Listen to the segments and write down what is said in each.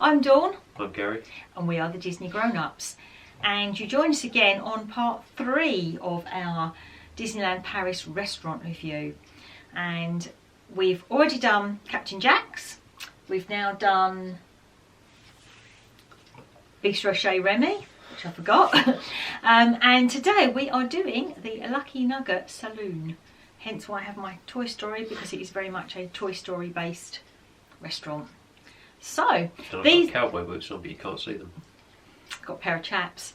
I'm Dawn. I'm Gary. And we are the Disney Grown-Ups. And you join us again on part 3 of our Disneyland Paris restaurant review. And we've already done Captain Jack's. We've now done Bistro Chez Remy, which I forgot. And today we are doing the Lucky Nugget Saloon. Hence why I have my Toy Story, because it is very much a Toy Story based restaurant. So these cowboy boots on, but you can't see them. Got a pair of chaps.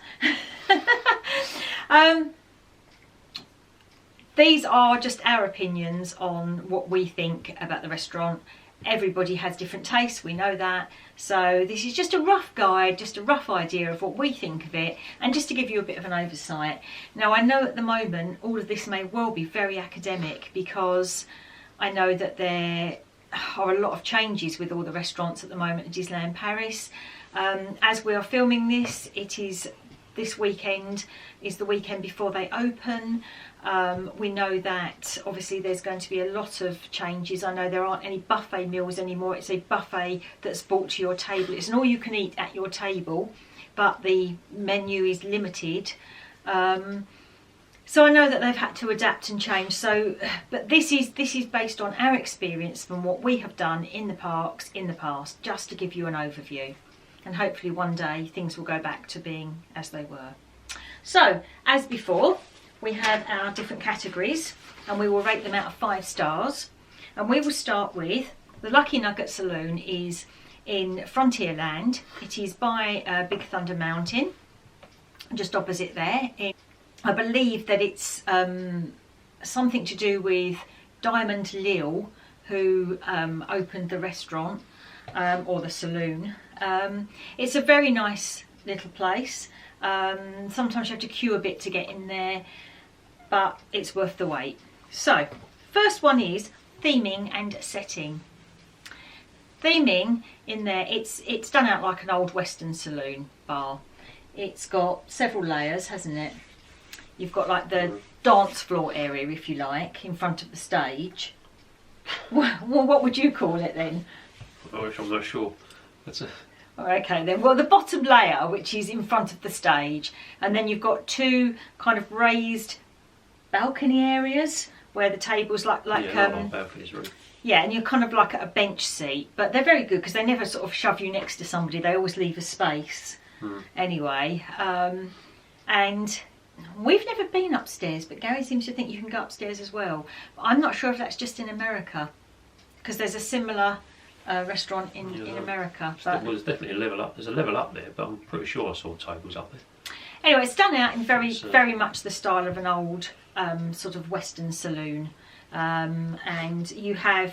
These are just our opinions on what we think about the restaurant. Everybody has different tastes, we know that. So this is just a rough guide, just a rough idea of what we think of it, and just to give you a bit of an oversight. Now I know at the moment all of this may well be very academic, because I know that there are a lot of changes with all the restaurants at the moment at Disneyland Paris. As we are filming this, this weekend is the weekend before they open. We know that obviously there's going to be a lot of changes. I know there aren't any buffet meals anymore. It's a buffet that's brought to your table. It's an all you can eat at your table, but the menu is limited. So I know that they've had to adapt and change. So, but this is based on our experience from what we have done in the parks in the past, just to give you an overview. And hopefully one day things will go back to being as they were. So, as before, we have our different categories, and we will rate them out of 5 stars. And we will start with the Lucky Nugget Saloon is in Frontierland. It is by Big Thunder Mountain, just opposite there. I believe that it's something to do with Diamond Lil, who opened the restaurant or the saloon. It's a very nice little place. Sometimes you have to queue a bit to get in there, but it's worth the wait. So, first one is theming and setting. Theming in there, it's done out like an old Western saloon bar. It's got several layers, hasn't it? You've got like the dance floor area, if you like, in front of the stage. Well, what would you call it then? Oh, I'm not sure. That's a... Okay then, well the bottom layer, which is in front of the stage, and then you've got 2 kind of raised balcony areas where the tables balconies, right? Yeah, and you're kind of like at a bench seat, but they're very good because they never sort of shove you next to somebody. They always leave a space. Anyway, and we've never been upstairs, but Gary seems to think you can go upstairs as well. But I'm not sure if that's just in America, because there's a similar restaurant in America. But well, there's definitely a level up. There's a level up there, but I'm pretty sure I saw tables up there. Anyway, it's done out in very much the style of an old sort of Western saloon, and you have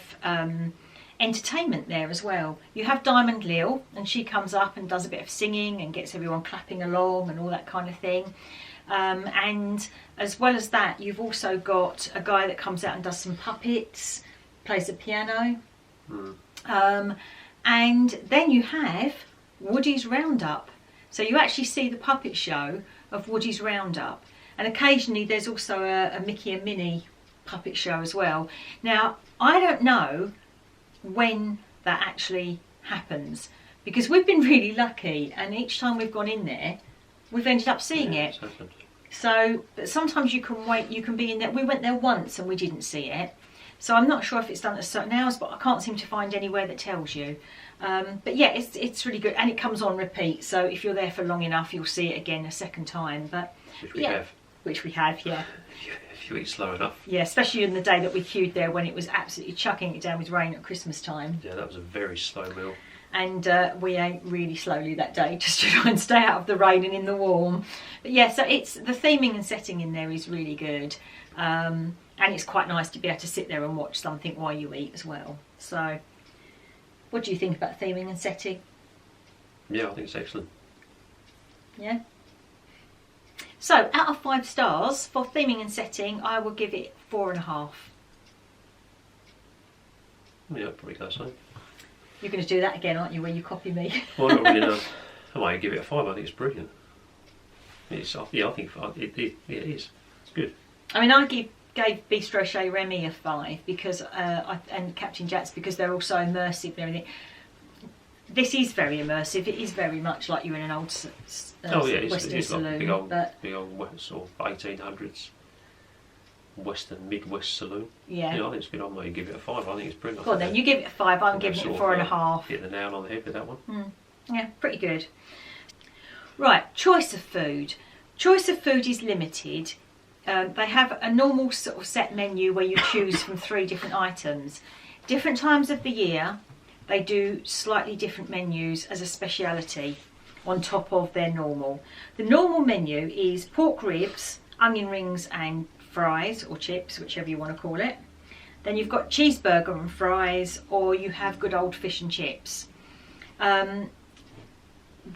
entertainment there as well. You have Diamond Lil, and she comes up and does a bit of singing and gets everyone clapping along and all that kind of thing. And as well as that, you've also got a guy that comes out and does some puppets, plays the piano. And then you have Woody's Roundup. So you actually see the puppet show of Woody's Roundup. And occasionally there's also a Mickey and Minnie puppet show as well. Now, I don't know when that actually happens, because we've been really lucky, and each time we've gone in there, we've ended up seeing it. So, but sometimes you can wait, you can be in there. We went there once and we didn't see it. So I'm not sure if it's done at certain hours, but I can't seem to find anywhere that tells you. But yeah, it's really good, and it comes on repeat. So if you're there for long enough, you'll see it again a second time. But which we have. Which we have, yeah. If you eat slow enough. Yeah, especially in the day that we queued there when it was absolutely chucking it down with rain at Christmas time. Yeah, that was a very slow meal. And we ate really slowly that day just to try and stay out of the rain and in the warm. But yeah, so it's the theming and setting in there is really good. And it's quite nice to be able to sit there and watch something while you eat as well. So, what do you think about theming and setting? Yeah, I think it's excellent. Yeah? So, out of 5 stars for theming and setting, I will give it 4.5. Yeah, I'd probably go so. You're going to do that again, aren't you, where you copy me? Well, not really, no. I might give it a 5. I think it's brilliant. Yeah, I think it is. It's good. I mean, I gave Bistro Chez Remy a 5 because and Captain Jack's, because they're all so immersive and everything. this is very immersive. It is very much like you're in an old Western it's saloon. like big old sort of 1800s Western Midwest saloon. Yeah. I think it's good. I'm going to give it a 5. I think it's brilliant. Well, then you give it a 5. I'm giving it a 4.5. Hit the nail on the head with that one. Yeah, pretty good. Right, choice of food. Choice of food is limited. They have a normal sort of set menu where you choose from 3 different items. Different times of the year, they do slightly different menus as a speciality on top of their normal. The normal menu is pork ribs, onion rings and fries or chips, whichever you want to call it. Then you've got cheeseburger and fries, or you have good old fish and chips.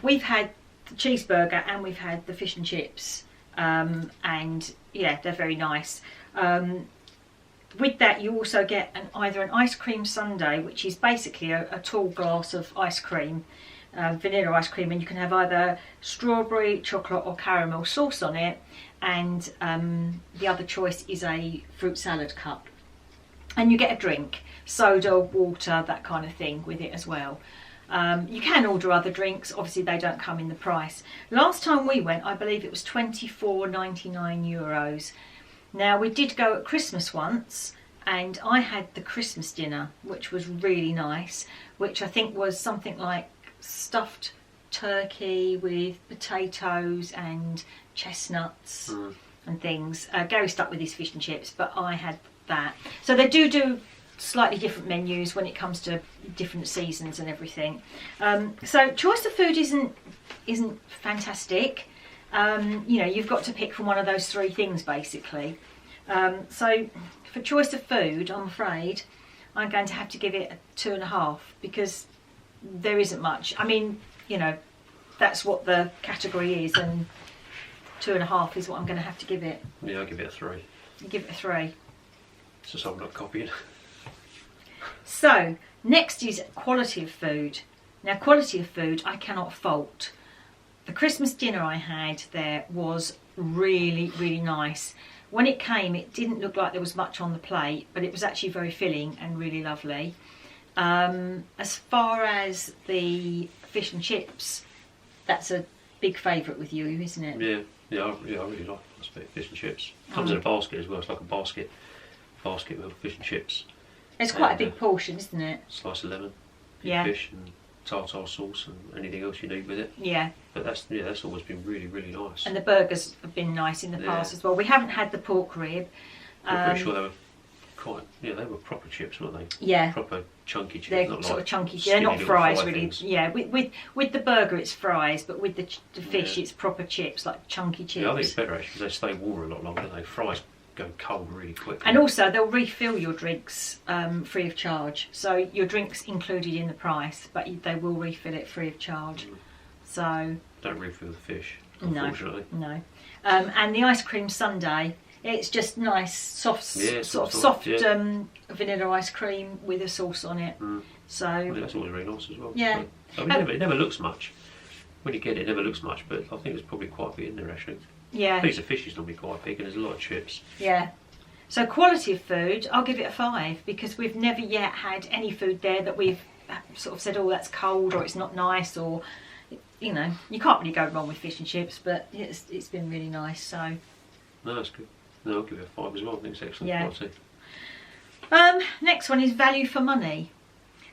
We've had the cheeseburger and we've had the fish and chips, and yeah, they're very nice. With that, you also get either an ice cream sundae, which is basically a tall glass of ice cream, vanilla ice cream, and you can have either strawberry, chocolate or caramel sauce on it, and the other choice is a fruit salad cup. And you get a drink, soda, water, that kind of thing with it as well. You can order other drinks, obviously they don't come in the price. Last time we went, I believe it was €24.99. Now, we did go at Christmas once, and I had the Christmas dinner, which was really nice, which I think was something like stuffed turkey with potatoes and chestnuts and things. Gary stuck with his fish and chips, but I had that. So they do slightly different menus when it comes to different seasons and everything. So choice of food isn't fantastic. You've got to pick from one of those 3 things basically. So for choice of food, I'm afraid I'm going to have to give it a 2.5 because there isn't much. I mean, that's what the category is, and 2.5 is what I'm going to have to give it. Yeah, I'll give it a 3. You give it a 3. It's just I'm not copying. So next is quality of food. Now, quality of food I cannot fault. The Christmas dinner I had there was really, really nice. When it came, it didn't look like there was much on the plate, but it was actually very filling and really lovely. As far as the fish and chips, that's a big favourite with you, isn't it? Yeah, I really like fish and chips. Comes in a basket as well. It's like a basket with fish and chips. It's quite a big portion, isn't it? Slice of lemon, yeah, fish and tartar sauce and anything else you need with it. Yeah. But that's always been really, really nice. And the burgers have been nice in the past as well. We haven't had the pork rib. I'm pretty sure they were they were proper chips, weren't they? Yeah. Proper chunky chips. They're not sort like of chunky. They're not fries really. Things. Yeah. With the burger it's fries, but with the fish it's proper chips, like chunky chips. Yeah, I think it's better actually because they stay warmer a lot longer. Don't they? Fries go cold really quickly. And also they'll refill your drinks free of charge. So your drink's included in the price, but they will refill it free of charge. So don't refill the fish, unfortunately. No. And the ice cream sundae, it's just nice, soft vanilla ice cream with a sauce on it. So that's always really nice as well. Yeah. But, I mean, it never looks much. When you get it, it never looks much, but I think there's probably quite a bit in there actually. Yeah. A piece of fish is normally quite big, and there's a lot of chips. Yeah. So quality of food, I'll give it a 5 because we've never yet had any food there that we've sort of said, oh, that's cold or it's not nice, or you can't really go wrong with fish and chips, but it's been really nice. So no, that's good. No, I'll give it a 5 as well. I think it's excellent quality. Next one is value for money.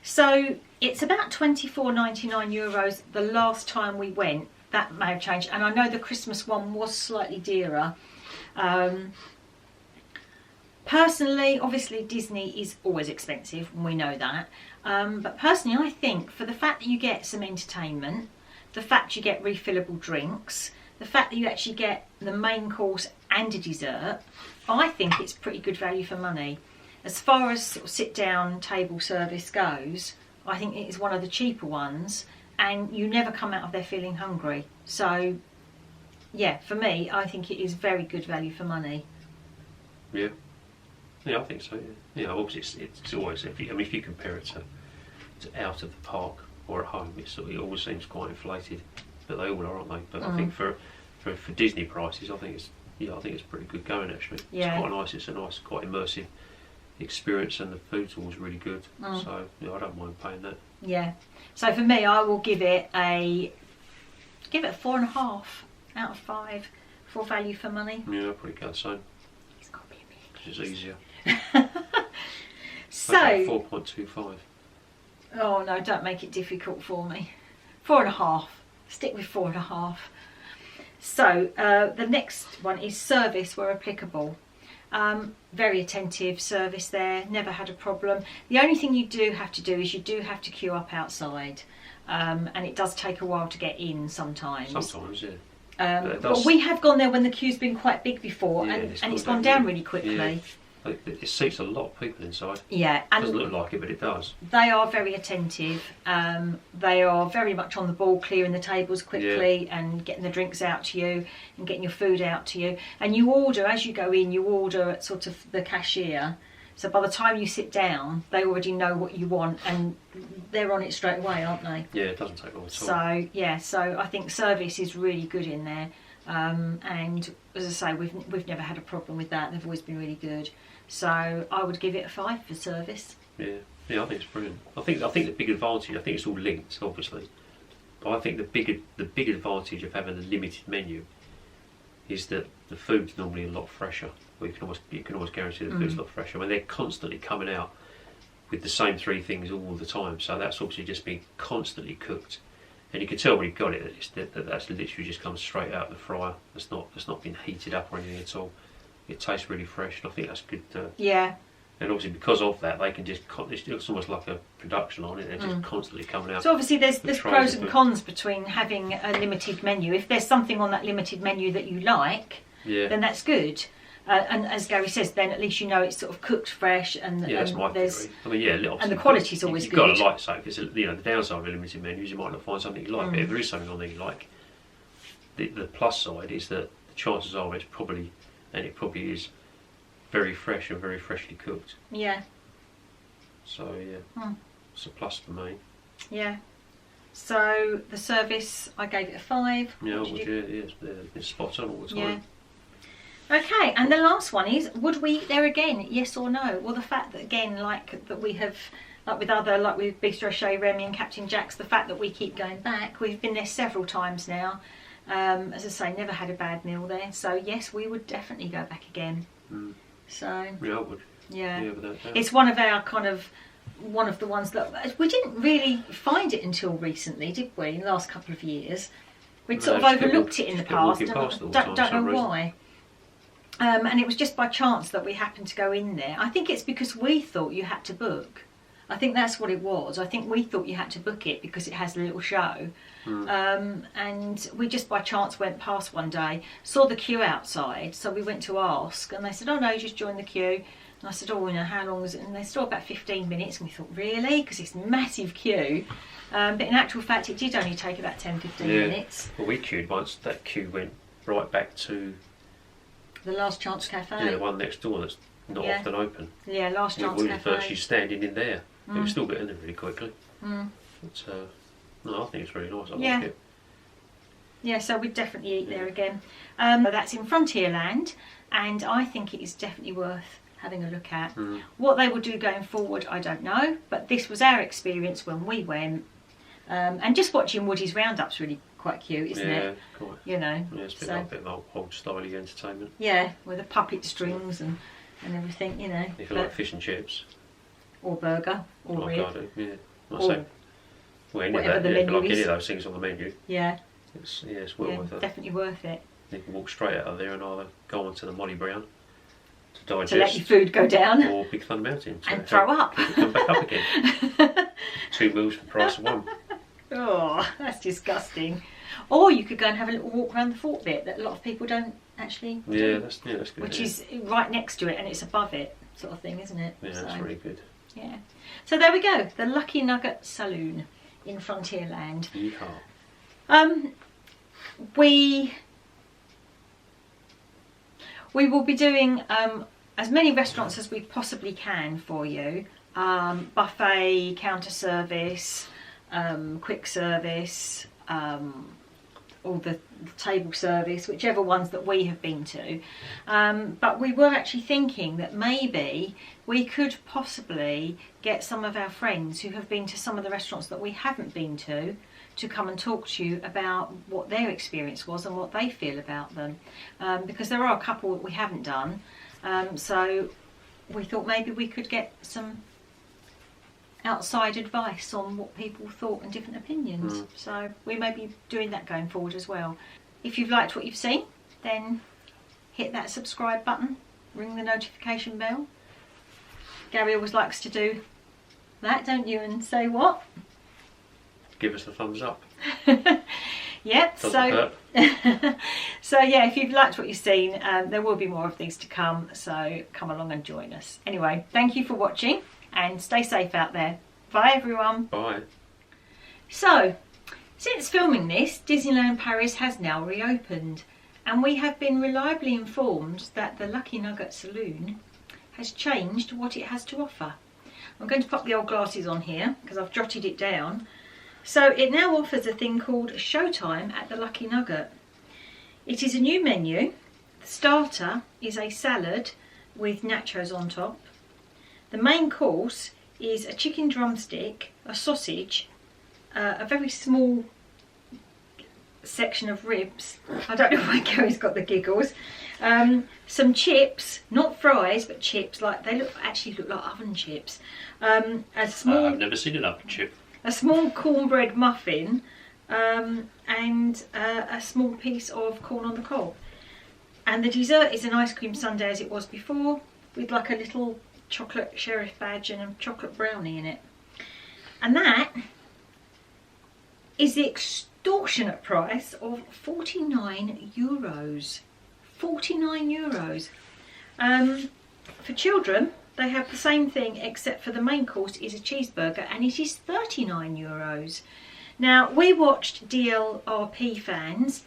So it's about €24.99 the last time we went. That may have changed, and I know the Christmas one was slightly dearer. Personally, obviously Disney is always expensive, and we know that. But personally, I think for the fact that you get some entertainment, the fact you get refillable drinks, the fact that you actually get the main course and a dessert, I think it's pretty good value for money. As far as sort of sit-down table service goes, I think it is one of the cheaper ones, and you never come out of there feeling hungry. So, yeah, for me, I think it is very good value for money. Yeah, I think so. Yeah, obviously it's always if you compare it to out of the park or at home, it always seems quite inflated, but they all are, aren't they? But I think for Disney prices, I think it's pretty good going actually. Yeah. It's quite nice. It's a nice, quite immersive experience, and the food's always really good. So I don't mind paying that. Yeah. So for me, I will give it a 4.5 out of 5 for value for money. Yeah, pretty good. So It's got to be a it's easier. So, 4.25. oh no, don't make it difficult for me. 4.5. Stick with 4.5. So the next one is service where applicable. Very attentive service there, never had a problem. The only thing you do have to do is you do have to queue up outside, and it does take a while to get in sometimes. Sometimes, yeah. But we have gone there when the queue's been quite big before, Yeah, and it's gone down really quickly. Yeah. It seats a lot of people inside. Yeah, and Doesn't look like it, but it does. they are very attentive. They are very much on the ball, clearing the tables quickly and getting the drinks out to you and getting your food out to you. And you order, as you go in, you order at sort of the cashier. So by the time you sit down, they already know what you want and they're on it straight away, aren't they? Yeah, it doesn't take long at all. So, yeah, so I think service is really good in there. And as I say, we've never had a problem with that. They've always been really good. So I would give it a 5 for service. Yeah, I think it's brilliant. I think the big advantage, I think it's all linked, obviously, but I think the big advantage of having a limited menu is that the food's normally a lot fresher. Well, you can always guarantee the food's a lot fresher. I mean, they're constantly coming out with the same 3 things all the time, so that's obviously just being constantly cooked. And you can tell when you've got it that that's literally just comes straight out of the fryer. It's not been heated up or anything at all. It tastes really fresh, and I think that's good. Yeah. And obviously, because of that, they can just it's almost like a production on it. They're just constantly coming out. So obviously, there's pros and food. cons between having a limited menu. If there's something on that limited menu that you like, then that's good. And as Gary says, then at least you know it's sort of cooked fresh and that's my theory. I mean, and the quality's always you've good. You've got to like something because the downside of a limited menu is you might not find something you like. But if there is something on there you like, the plus side is that the chances are it probably is very fresh and very freshly cooked. Yeah. So yeah, it's a plus for me. Yeah. So the service, I gave it a 5. Yeah, it's spot on all the time. Yeah. Okay, and the last one is, would we eat there again? Yes or no? Well, the fact that again, like with Bistro Chez Remy and Captain Jack's, the fact that we keep going back, we've been there several times now. As I say, never had a bad meal there. So yes, we would definitely go back again. So yeah, I would. Yeah, without doubt. It's one of the ones that we didn't really find it until recently, did we? In the last couple of years, we'd sort of overlooked it in the past. Don't know why. And it was just by chance that we happened to go in there. I think it's because we thought you had to book. I think that's what it was. I think we thought you had to book it because it has a little show. And we just by chance went past one day, saw the queue outside, so we went to ask, and they said, oh no, just join the queue. And I said, oh, how long is it? And they said, about 15 minutes. And we thought, really? Because it's a massive queue. But in actual fact, it did only take about 10-15 minutes. Well, we queued once. That queue went right back to the Last Chance Cafe. Yeah, the one next door that's not often open. Yeah, Last Chance Cafe. We were virtually standing in there. It was still getting there really quickly. But, no, I think it's really nice. I like it. Yeah, so we'd definitely eat there again. That's in Frontierland, and I think it is definitely worth having a look at. What they will do going forward, I don't know, but this was our experience when we went. And just watching Woody's Roundup's really quite cute, isn't it? Quite. You know. Yeah, it's a bit of old style entertainment. Yeah, with the puppet strings and everything, you know. If you like fish and chips. Or burger, or rib. I do, yeah. Any of those things on the menu. Yeah. It's well worth it. Definitely worth it. You can walk straight out of there and either go on to the Molly Brown to digest. To let your food go down. Or Big Thunder Mountain. And throw up. Come back up again. 2 meals for the price of 1. Oh, that's disgusting. Or you could go and have a little walk around the fort bit that a lot of people don't actually do. Yeah, that's good. Which is right next to it and it's above it, sort of thing, isn't it? Yeah, that's really good. Yeah. So there we go, the Lucky Nugget Saloon in Frontierland. Yeehaw. We will be doing as many restaurants as we possibly can for you. Buffet, counter service, quick service, or the table service, whichever ones that we have been to. But we were actually thinking that maybe we could possibly get some of our friends who have been to some of the restaurants that we haven't been to come and talk to you about what their experience was and what they feel about them, because there are a couple that we haven't done. So we thought maybe we could get some outside advice on what people thought and different opinions. So we may be doing that going forward as well. If you've liked what you've seen, then hit that subscribe button, ring the notification bell. Gary always likes to do that, don't you, and say what? Give us the thumbs up. Yep. Doesn't hurt. So yeah, if you've liked what you've seen, there will be more of these to come, so come along and join us. Anyway, thank you for watching and stay safe out there. Bye everyone. Bye. So, since filming this, Disneyland Paris has now reopened, and we have been reliably informed that the Lucky Nugget Saloon has changed what it has to offer. I'm going to pop the old glasses on here because I've jotted it down. So it now offers a thing called Showtime at the Lucky Nugget. It is a new menu. The starter is a salad with nachos on top. The main course is a chicken drumstick, a sausage, a very small section of ribs. I don't know why Gary's got the giggles. Some chips, not fries, but chips. Like they actually look like oven chips. A small. I've never seen an oven chip. A small cornbread muffin, and a small piece of corn on the cob. And the dessert is an ice cream sundae as it was before, with like a little chocolate sheriff badge and a chocolate brownie in it. And that is the extortionate price of €49. €49. For children, they have the same thing, except for the main course is a cheeseburger, and it is €39. Now, we watched DLRP Fans.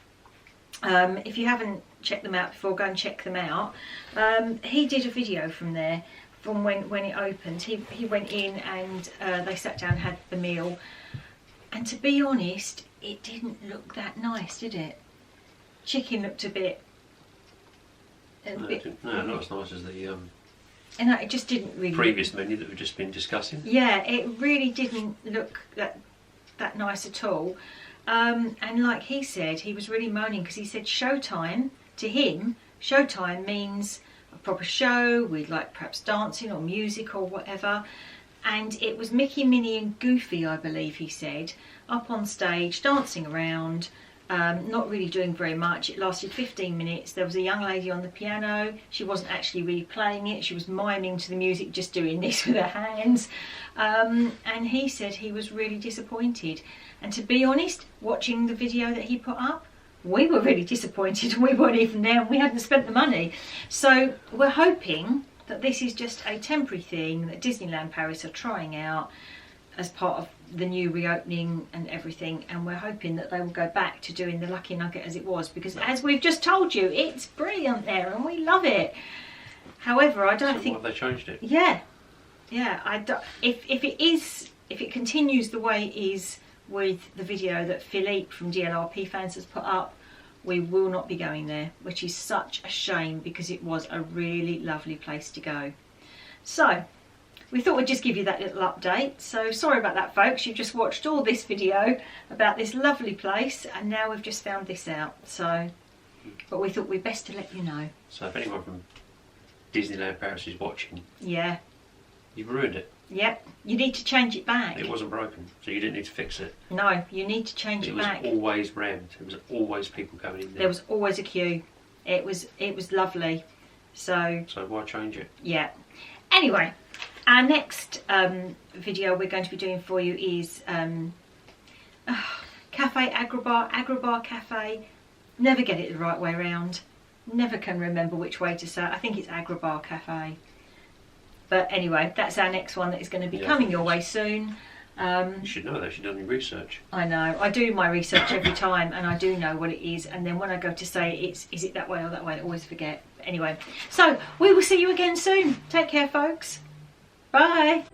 If you haven't checked them out before, go and check them out. He did a video from there, from when it opened. He went in and they sat down and had the meal. And to be honest, it didn't look that nice, did it? Chicken looked a bit... No, not as nice as the... And it just didn't really... previous menu that we've just been discussing. Yeah, it really didn't look that nice at all. And like he said, he was really moaning because he said Showtime, to him, Showtime means a proper show with like perhaps dancing or music or whatever. And it was Mickey, Minnie and Goofy, I believe he said, up on stage, dancing around. Not really doing very much. It lasted 15 minutes. There was a young lady on the piano. She wasn't actually really playing it. She was miming to the music, just doing this with her hands. And he said he was really disappointed. And to be honest, watching the video that he put up, we were really disappointed. We weren't even there and we hadn't spent the money. So we're hoping that this is just a temporary thing that Disneyland Paris are trying out as part of the new reopening and everything, and we're hoping that they will go back to doing the Lucky Nugget as it was, because as we've just told you, it's brilliant there and we love it. However, I don't think they changed it. Yeah, I don't, if it continues the way it is with the video that Philippe from DLRP Fans has put up, we will not be going there, which is such a shame because it was a really lovely place to go. So we thought we'd just give you that little update. So sorry about that, folks. You've just watched all this video about this lovely place and now we've just found this out. So, but we thought we'd best to let you know. So if anyone from Disneyland Paris is watching, yeah, you've ruined it. Yep, you need to change it back. It wasn't broken, so you didn't need to fix it. No, you need to change it back. It was always rammed. There was always people going in there. There was always a queue. It was lovely. So why change it? Yeah. Anyway, our next video we're going to be doing for you is Cafe Agrabah Cafe. Never get it the right way around. Never can remember which way to say it. I think it's Agrabah Cafe. But anyway, that's our next one that is going to be coming your way soon. You should know that. You should have done your research. I know. I do my research every time and I do know what it is. And then when I go to say is it that way or that way, I always forget. Anyway, so we will see you again soon. Take care, folks. Bye.